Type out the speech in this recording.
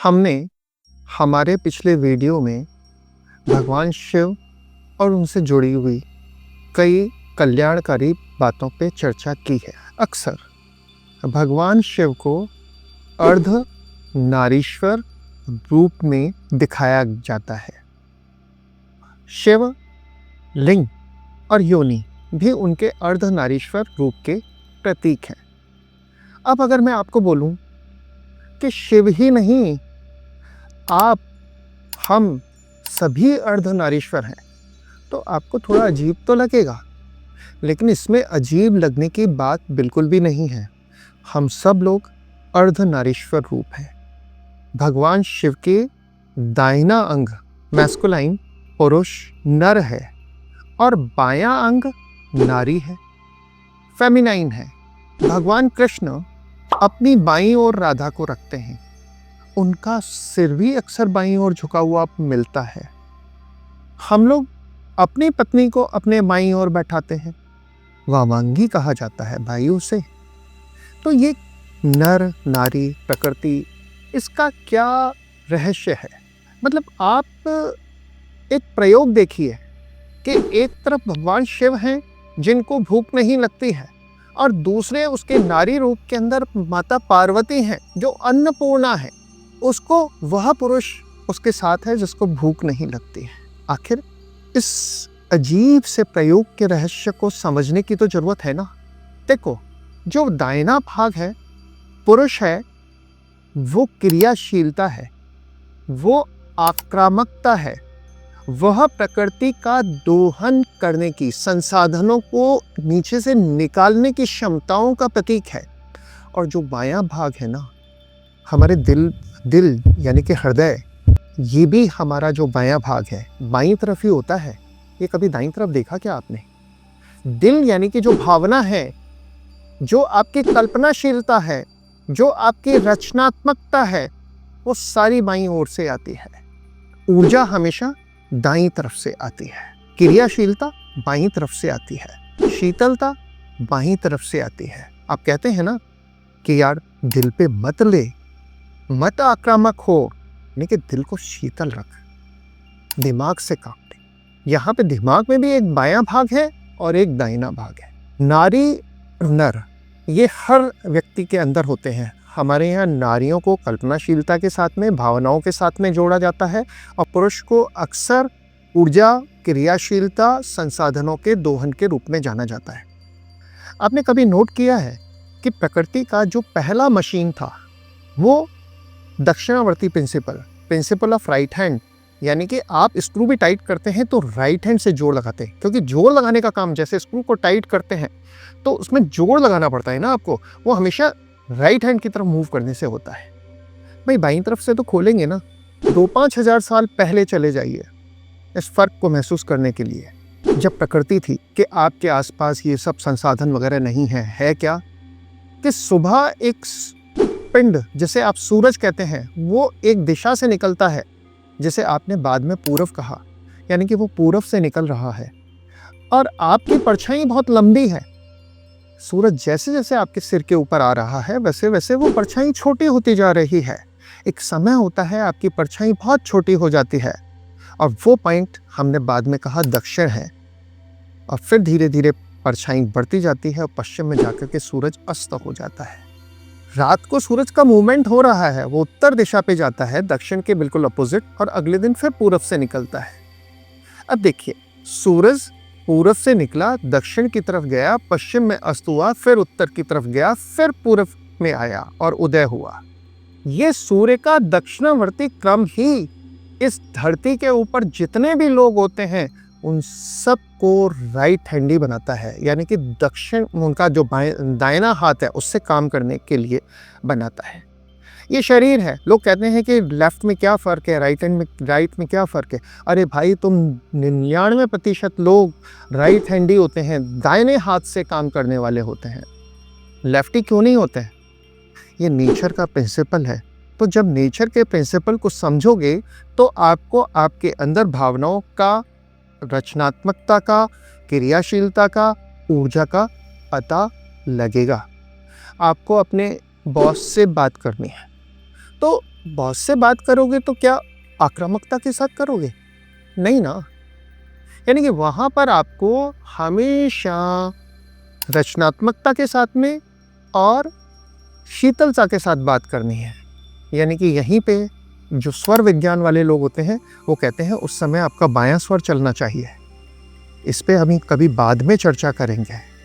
हमने हमारे पिछले वीडियो में भगवान शिव और उनसे जुड़ी हुई कई कल्याणकारी बातों पे चर्चा की है। अक्सर भगवान शिव को अर्ध नारीश्वर रूप में दिखाया जाता है। शिव लिंग और योनि भी उनके अर्ध नारीश्वर रूप के प्रतीक हैं। अब अगर मैं आपको बोलूं कि शिव ही नहीं, आप हम सभी अर्धनारीश्वर हैं, तो आपको थोड़ा अजीब तो लगेगा, लेकिन इसमें अजीब लगने की बात बिल्कुल भी नहीं है। हम सब लोग अर्धनारीश्वर रूप हैं। भगवान शिव के दाहिना अंग मैस्कुलाइन पुरुष नर है और बायां अंग नारी है, फेमिनाइन है। भगवान कृष्ण अपनी बाईं ओर राधा को रखते हैं। उनका सिर भी अक्सर बाईं ओर झुका हुआ मिलता है। हम लोग अपनी पत्नी को अपने बाईं ओर बैठाते हैं, वामांगी कहा जाता है भाई उसे। तो ये नर नारी प्रकृति, इसका क्या रहस्य है? मतलब आप एक प्रयोग देखिए कि एक तरफ भगवान शिव हैं जिनको भूख नहीं लगती है, और दूसरे उसके नारी रूप के अंदर माता पार्वती हैं जो अन्नपूर्णा है। उसको वह पुरुष उसके साथ है जिसको भूख नहीं लगती है। आखिर इस अजीब से प्रयोग के रहस्य को समझने की तो जरूरत है ना। देखो, जो दाहिना भाग है पुरुष है, वो क्रियाशीलता है, वो आक्रामकता है, वह प्रकृति का दोहन करने की, संसाधनों को नीचे से निकालने की क्षमताओं का प्रतीक है। और जो बायां भाग है ना, हमारे दिल यानी कि हृदय, ये भी हमारा जो बायां भाग है बाईं तरफ ही होता है। ये कभी दाईं तरफ देखा क्या आपने? दिल यानी कि जो भावना है, जो आपकी कल्पनाशीलता है, जो आपकी रचनात्मकता है, वो सारी बाईं ओर से आती है। ऊर्जा हमेशा दाईं तरफ से आती है, क्रियाशीलता बाईं तरफ से आती है, शीतलता बाईं तरफ से आती है। आप कहते हैं ना कि यार दिल पे मत ले, मत आक्रामक हो, यानी कि दिल को शीतल रख, दिमाग से काम ले। यहाँ पे दिमाग में भी एक बायां भाग है और एक दाहिना भाग है। नारी नर ये हर व्यक्ति के अंदर होते हैं। हमारे यहाँ नारियों को कल्पनाशीलता के साथ में, भावनाओं के साथ में जोड़ा जाता है, और पुरुष को अक्सर ऊर्जा, क्रियाशीलता, संसाधनों के दोहन के रूप में जाना जाता है। आपने कभी नोट किया है कि प्रकृति का जो पहला मशीन था वो दक्षिणावर्ती प्रिंसिपल ऑफ राइट हैंड, यानी कि आप स्क्रू भी टाइट करते हैं तो राइट हैंड से जोड़ लगाते हैं, क्योंकि जोड़ लगाने का काम, जैसे स्क्रू को टाइट करते हैं तो उसमें जोड़ लगाना पड़ता है ना आपको, वो हमेशा राइट हैंड की तरफ मूव करने से होता है। भाई बाईं तरफ से तो खोलेंगे ना। 2-5 हज़ार साल पहले चले जाइए इस फर्क को महसूस करने के लिए, जब प्रकृति थी कि आपके आसपास ये सब संसाधन वगैरह नहीं है क्या कि सुबह एक पिंड, जिसे आप सूरज कहते हैं, वो एक दिशा से निकलता है, जिसे आपने बाद में पूरब कहा, यानी कि वो पूरब से निकल रहा है, और आपकी परछाई बहुत लंबी है। सूरज जैसे जैसे आपके सिर के ऊपर आ रहा है, वैसे वैसे वो परछाई छोटी होती जा रही है। एक समय होता है आपकी परछाई बहुत छोटी हो जाती है, और वो पॉइंट हमने बाद में कहा दक्षिण है, और फिर धीरे धीरे परछाई बढ़ती जाती है और पश्चिम में जाकर के सूरज अस्त हो जाता है। रात को सूरज का मूवमेंट हो रहा है, वो उत्तर दिशा पे जाता है, दक्षिण के बिल्कुल अपोजिट, और अगले दिन फिर पूरब से निकलता है। अब देखिए, सूरज पूरब से निकला, दक्षिण की तरफ गया, पश्चिम में अस्त हुआ, फिर उत्तर की तरफ गया, फिर पूरब में आया और उदय हुआ। ये सूर्य का दक्षिणावर्ती क्रम ही इस धरती के ऊपर जितने भी लोग होते हैं उन सब को राइट हैंडी बनाता है, यानी कि दक्षिण, उनका जो दाहिना हाथ है उससे काम करने के लिए बनाता है। ये शरीर है। लोग कहते हैं कि लेफ्ट में क्या फ़र्क है, राइट में क्या फ़र्क है। अरे भाई, तुम 99% लोग राइट हैंडी होते हैं, दाहिने हाथ से काम करने वाले होते हैं। लेफ्टी क्यों नहीं होते हैं? ये नेचर का प्रिंसिपल है। तो जब नेचर के प्रिंसिपल को समझोगे तो आपको आपके अंदर भावनाओं का, रचनात्मकता का, क्रियाशीलता का, ऊर्जा का पता लगेगा। आपको अपने बॉस से बात करनी है तो बॉस से बात करोगे तो क्या आक्रामकता के साथ करोगे? नहीं ना। यानी कि वहाँ पर आपको हमेशा रचनात्मकता के साथ में और शीतलता के साथ बात करनी है। यानी कि यहीं पे जो स्वर विज्ञान वाले लोग होते हैं, वो कहते हैं उस समय आपका बायाँ स्वर चलना चाहिए। इस पे हम कभी बाद में चर्चा करेंगे।